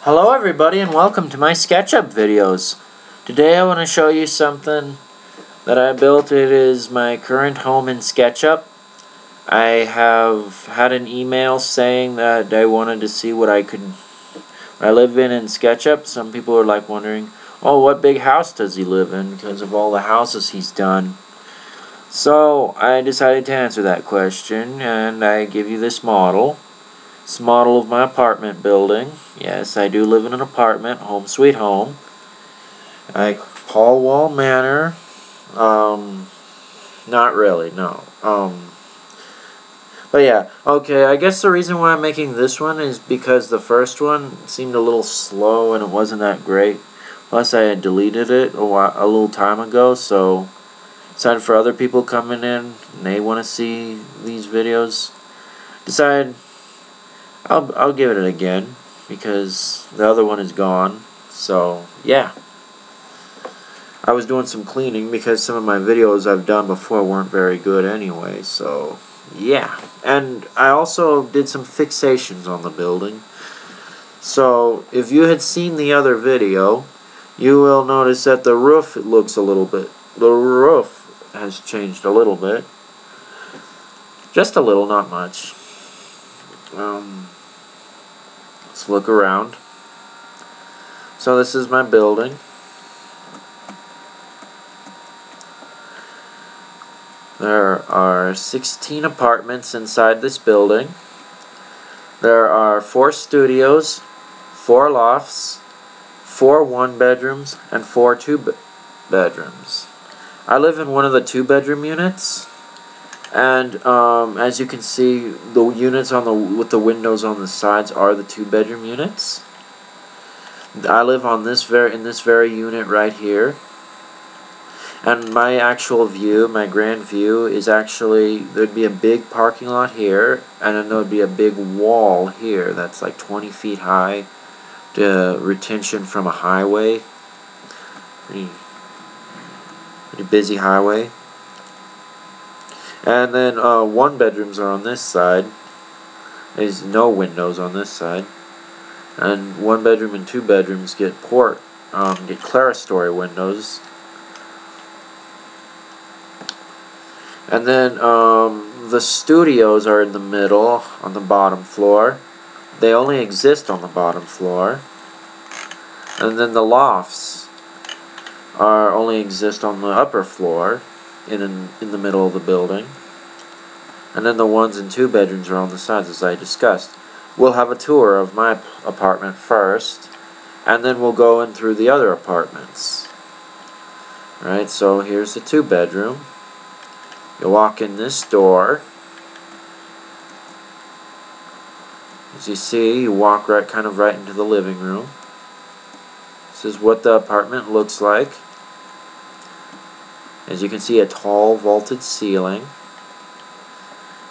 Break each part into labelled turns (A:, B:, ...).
A: Hello everybody and welcome to my Sketchup videos. Today I want to show you something that I built. It is my current home in Sketchup. I have had an email saying that they wanted to see what I live in Sketchup. Some people are like wondering, oh, what big house does he live in because of all the houses he's done. So I decided to answer that question and I give you this model. It's a model of my apartment building. Yes, I do live in an apartment, home sweet home. Paul Wall Manor. Not really, no. But yeah, okay, I guess the reason why I'm making this one is because the first one seemed a little slow and it wasn't that great. Plus I had deleted it a little time ago, so decided for other people coming in and they want to see these videos, decided I'll give it again because the other one is gone. So yeah, I was doing some cleaning because some of my videos I've done before weren't very good anyway. So yeah, and I also did some fixations on the building. So if you had seen the other video, you will notice that the roof looks a little bit. The roof has changed a little bit, just a little, not much. Let's look around. So this is my building. There are 16 apartments inside this building. There are 4 studios, 4 lofts, 4 one-bedrooms, and 4 two-bedrooms. I live in one of the 2-bedroom units. And as you can see, the units with the windows on the sides are the 2-bedroom units. I live on in this very unit right here. And my actual view, my grand view, is actually there'd be a big parking lot here, and then there'd be a big wall here that's like 20 feet high, to retention from a highway. Pretty busy highway. And then 1-bedrooms are on this side. There's no windows on this side. And 1-bedroom and 2-bedrooms get clerestory windows. And then the studios are in the middle on the bottom floor. They only exist on the bottom floor. And then the lofts only exist on the upper floor. In the middle of the building, and then the 1 and 2 bedrooms are on the sides, as I discussed. We'll have a tour of my apartment first, and then we'll go in through the other apartments. Alright, so here's the 2-bedroom. You walk in this door. As you see, you walk kind of right into the living room. This is what the apartment looks like. As you can see, a tall vaulted ceiling.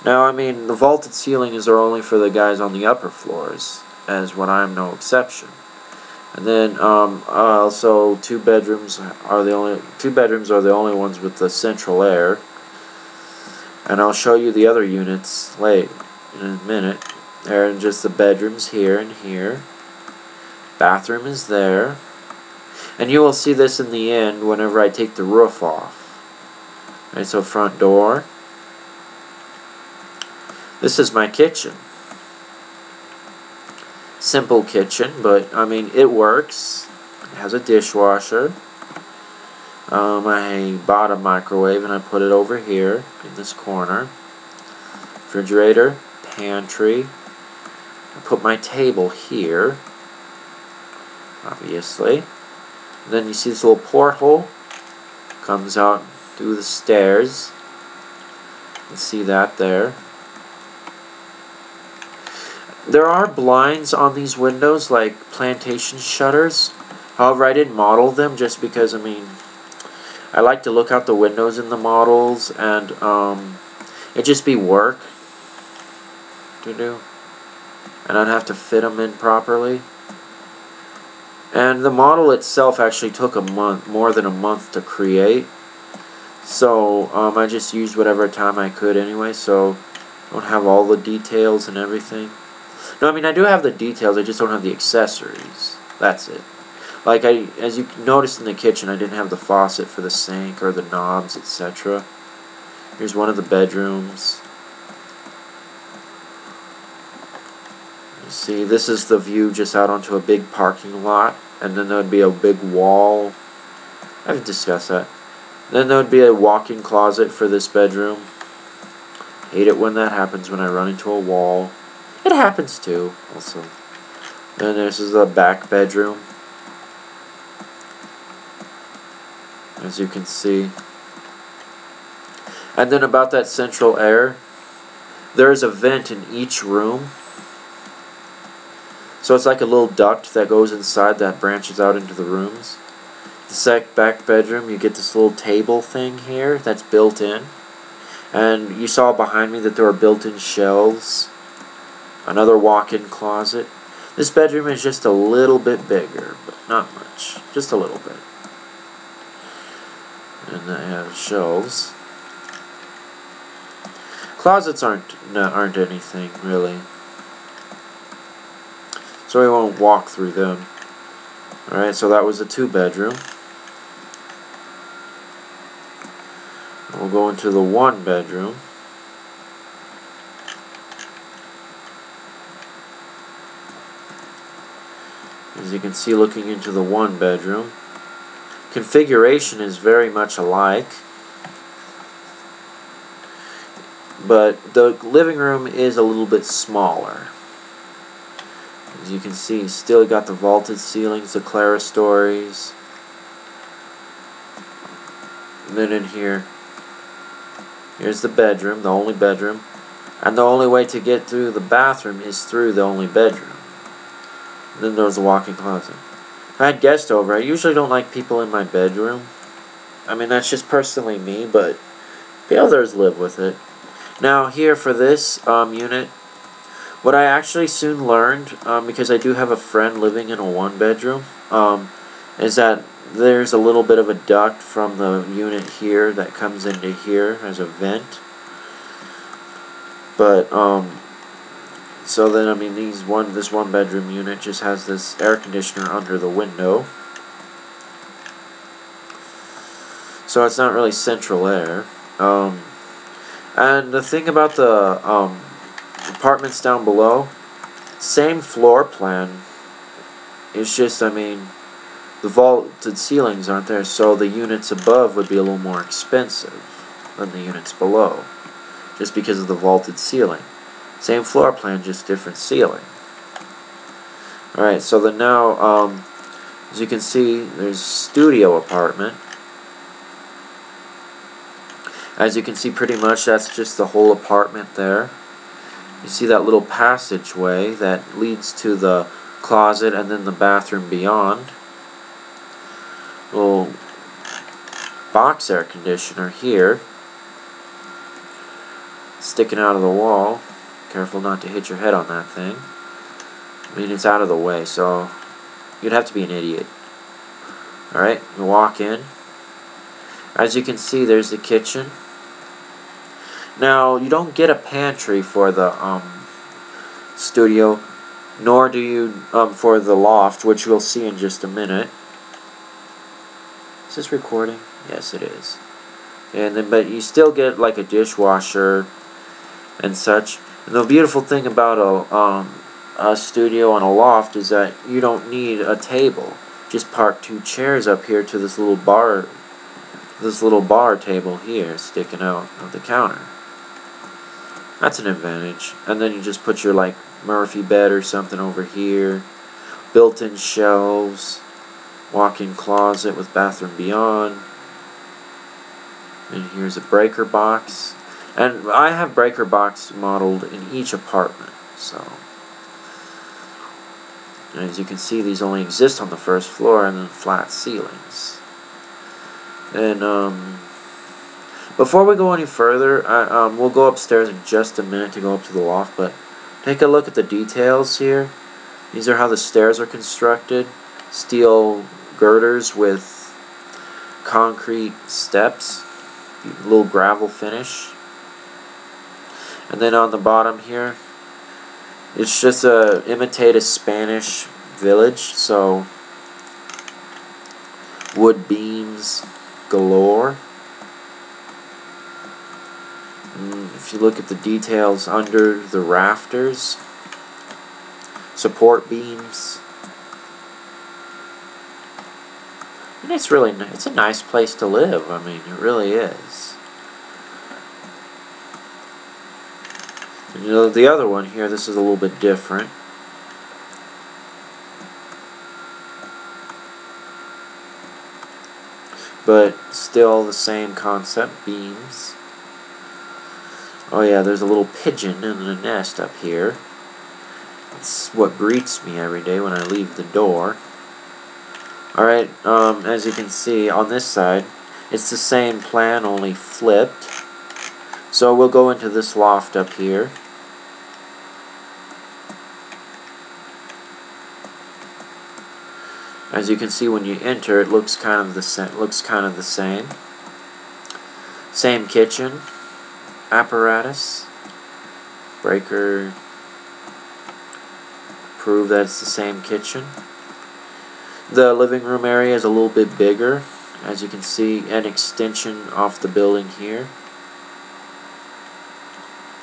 A: Now, I mean, the vaulted ceilings are only for the guys on the upper floors, as when I'm no exception. And then also 2 bedrooms are the only ones with the central air. And I'll show you the other units in a minute. There are just the bedrooms here and here. Bathroom is there. And you will see this in the end whenever I take the roof off. Right, so front door. This is my kitchen. Simple kitchen, but I mean it works. It has a dishwasher. I bought a microwave and I put it over here in this corner. Refrigerator, pantry. I put my table here, obviously. And then you see this little porthole. Comes out through the stairs. You can see that there. There are blinds on these windows, like plantation shutters. However, I didn't model them just because, I mean, I like to look out the windows in the models, and it'd just be work to do. And I'd have to fit them in properly. And the model itself actually took more than a month to create. So I just used whatever time I could anyway, so I don't have all the details and everything. No, I mean, I do have the details, I just don't have the accessories. That's it. Like, as you noticed in the kitchen, I didn't have the faucet for the sink or the knobs, etc. Here's one of the bedrooms. You see, this is the view just out onto a big parking lot. And then there would be a big wall. I haven't discussed that. Then there would be a walk-in closet for this bedroom. Hate it when that happens, when I run into a wall. It happens too, also. Then this is the back bedroom. As you can see. And then about that central air, there is a vent in each room. So it's like a little duct that goes inside that branches out into the rooms. The back bedroom, you get this little table thing here that's built in. And you saw behind me that there were built-in shelves. Another walk-in closet. This bedroom is just a little bit bigger, but not much. Just a little bit. And they have shelves. Closets aren't anything, really. So we won't walk through them. Alright, so that was a 2-bedroom. We'll go into the 1-bedroom. As you can see, looking into the 1-bedroom, configuration is very much alike, but the living room is a little bit smaller. As you can see, still got the vaulted ceilings, the clerestories. And then in here, here's the bedroom, the only bedroom. And the only way to get through the bathroom is through the only bedroom. And then there's a walk-in closet. If I had guests over, I usually don't like people in my bedroom. I mean, that's just personally me, but the others live with it. Now, here for this unit, what I actually soon learned, because I do have a friend living in a 1-bedroom, is that there's a little bit of a duct from the unit here that comes into here as a vent. But, so then, I mean, this 1-bedroom unit just has this air conditioner under the window. So it's not really central air. And the thing about the apartments down below, same floor plan. It's just, I mean, the vaulted ceilings aren't there, so the units above would be a little more expensive than the units below, just because of the vaulted ceiling. Same floor plan, just different ceiling. Alright, so then now, as you can see, there's studio apartment. As you can see, pretty much that's just the whole apartment there. You see that little passageway that leads to the closet and then the bathroom beyond. Little box air conditioner here, sticking out of the wall. Careful not to hit your head on that thing. I mean, it's out of the way, so you'd have to be an idiot. Alright, you walk in. As you can see, there's the kitchen. Now, you don't get a pantry for the studio, nor do you for the loft, which we'll see in just a minute. Is this recording? Yes, it is. And then, but you still get like a dishwasher and such. And the beautiful thing about a studio and a loft is that you don't need a table. Just park 2 chairs up here to this little bar table here sticking out of the counter. That's an advantage. And then you just put your like Murphy bed or something over here. Built-in shelves. Walk-in closet with bathroom beyond. And here's a breaker box. And I have breaker box modeled in each apartment. So, and as you can see, these only exist on the first floor and then flat ceilings. And before we go any further, we'll go upstairs in just a minute to go up to the loft, but take a look at the details here. These are how the stairs are constructed. Steel girders with concrete steps, little gravel finish. And then on the bottom here, It's just imitate a Spanish village, so wood beams galore. And if you look at the details under the rafters, support beams. And it's a nice place to live. I mean, it really is. And you know, the other one here, this is a little bit different. But still the same concept, beams. Oh yeah, there's a little pigeon in the nest up here. It's what greets me every day when I leave the door. Alright, as you can see on this side, it's the same plan, only flipped. So we'll go into this loft up here. As you can see, when you enter, it looks kind of the same. Same kitchen apparatus. Breaker. Prove that it's the same kitchen. The living room area is a little bit bigger. As you can see, an extension off the building here.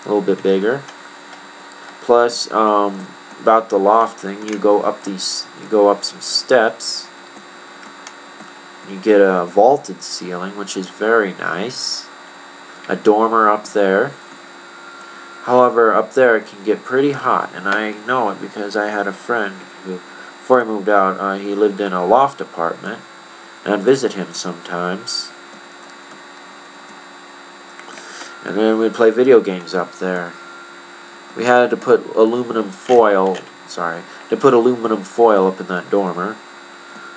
A: A little bit bigger. Plus, about the loft thing, you go up some steps. You get a vaulted ceiling, which is very nice. A dormer up there. However, up there it can get pretty hot, and I know it because I had a friend who, before he moved out, he lived in a loft apartment, and I'd visit him sometimes. And then we'd play video games up there. We had to put aluminum foil up in that dormer.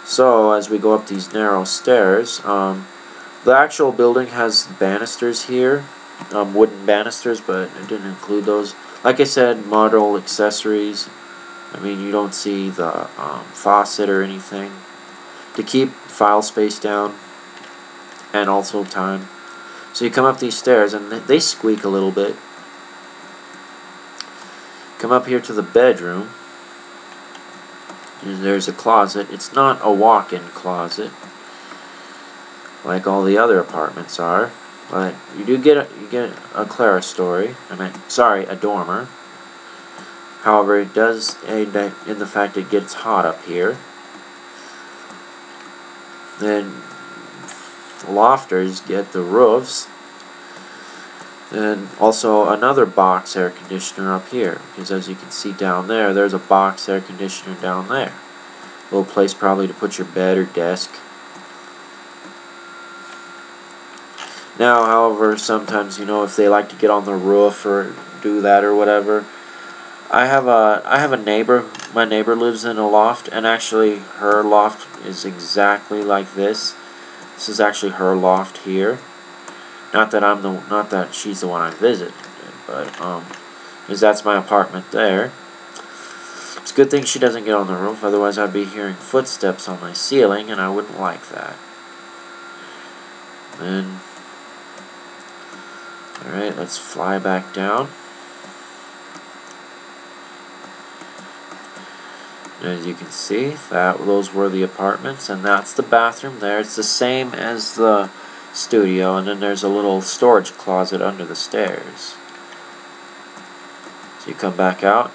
A: So as we go up these narrow stairs, the actual building has banisters here, wooden banisters, but it didn't include those. Like I said, model accessories. I mean, you don't see the faucet or anything. To keep file space down and also time. So you come up these stairs and they squeak a little bit. Come up here to the bedroom. And there's a closet. It's not a walk-in closet like all the other apartments are, but you do get a clerestory. A dormer. However, it does aid in the fact it gets hot up here. Then lofters get the roofs. And also another box air conditioner up here, because as you can see down there, there's a box air conditioner down there. A little place probably to put your bed or desk. Now, however, sometimes, you know, if they like to get on the roof or do that or whatever, I have a neighbor. My neighbor lives in a loft, and actually her loft is exactly like this. This is actually her loft here. Not that she's the one I visited, but because that's my apartment there. It's a good thing she doesn't get on the roof, otherwise I'd be hearing footsteps on my ceiling, and I wouldn't like that. Then, alright, let's fly back down. As you can see, those were the apartments, and that's the bathroom there. It's the same as the studio, and then there's a little storage closet under the stairs. So you come back out,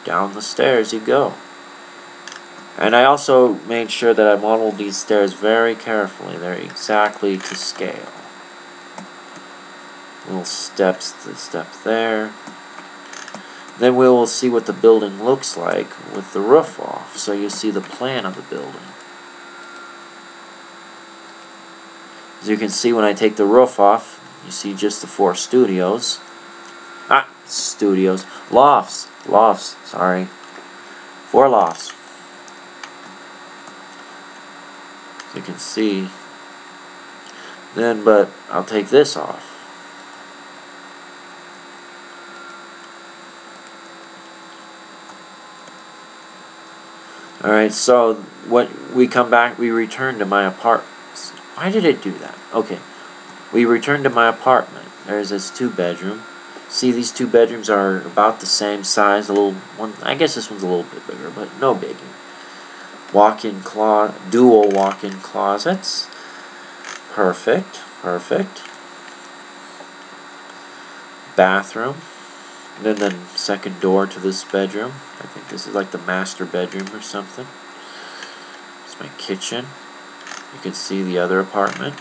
A: down the stairs you go. And I also made sure that I modeled these stairs very carefully. They're exactly to scale. Little steps, the step there. Then we will see what the building looks like with the roof off, so you see the plan of the building. As you can see, when I take the roof off, you see just the 4 studios. Lofts, sorry. 4 lofts. As you can see. But I'll take this off. Alright, so we return to my apartment. Why did it do that? Okay. We return to my apartment. There's this 2-bedroom. See, these two bedrooms are about the same size. A little one, I guess this one's a little bit bigger, but no biggie. Dual walk-in closets. Perfect, perfect. Bathroom. And then the second door to this bedroom. I think this is like the master bedroom or something. It's my kitchen. You can see the other apartment.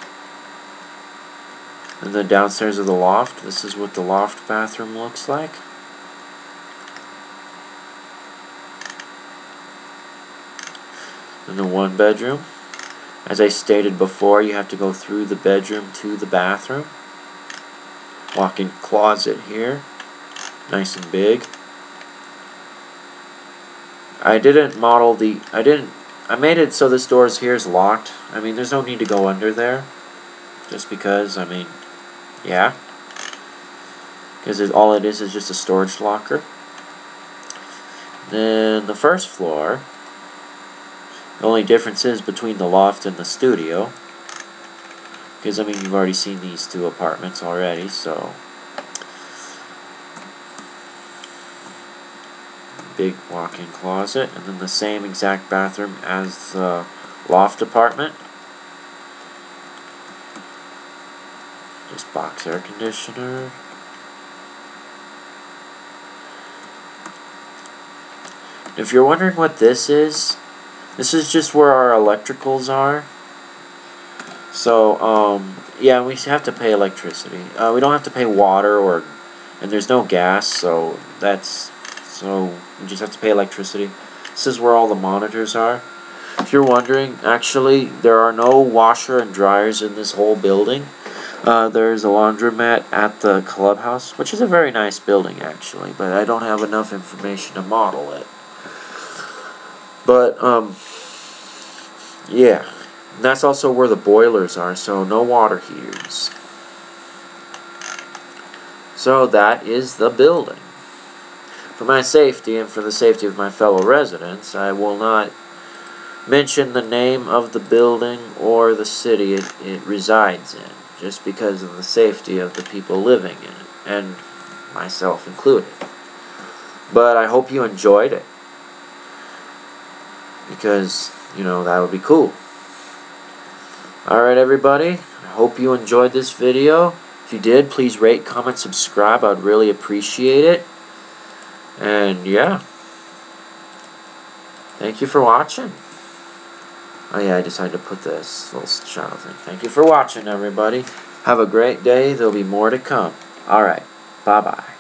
A: And then downstairs of the loft. This is what the loft bathroom looks like. And the one bedroom. As I stated before, you have to go through the bedroom to the bathroom. Walk-in closet here. Nice and big. I made it so this door here is locked. I mean, there's no need to go under there. Just because, I mean, yeah. Because all it is just a storage locker. Then the first floor. The only difference is between the loft and the studio. Because, I mean, you've already seen these two apartments already, so. Big walk-in closet. And then the same exact bathroom as the loft apartment. Just box air conditioner. If you're wondering what this is just where our electricals are. So, yeah, we have to pay electricity. We don't have to pay water and there's no gas, so we just have to pay electricity. This is where all the monitors are. If you're wondering, actually, there are no washer and dryers in this whole building. There's a laundromat at the clubhouse, which is a very nice building, actually, but I don't have enough information to model it. But, yeah. And that's also where the boilers are, so no water heaters. So that is the building. For my safety and for the safety of my fellow residents, I will not mention the name of the building or the city it resides in, just because of the safety of the people living in it, and myself included. But I hope you enjoyed it, because, you know, that would be cool. Alright, everybody, I hope you enjoyed this video. If you did, please rate, comment, subscribe. I'd really appreciate it. And yeah, thank you for watching. Oh yeah, I decided to put this little shadow thing. Thank you for watching, everybody. Have a great day. There'll be more to come. Alright, bye-bye.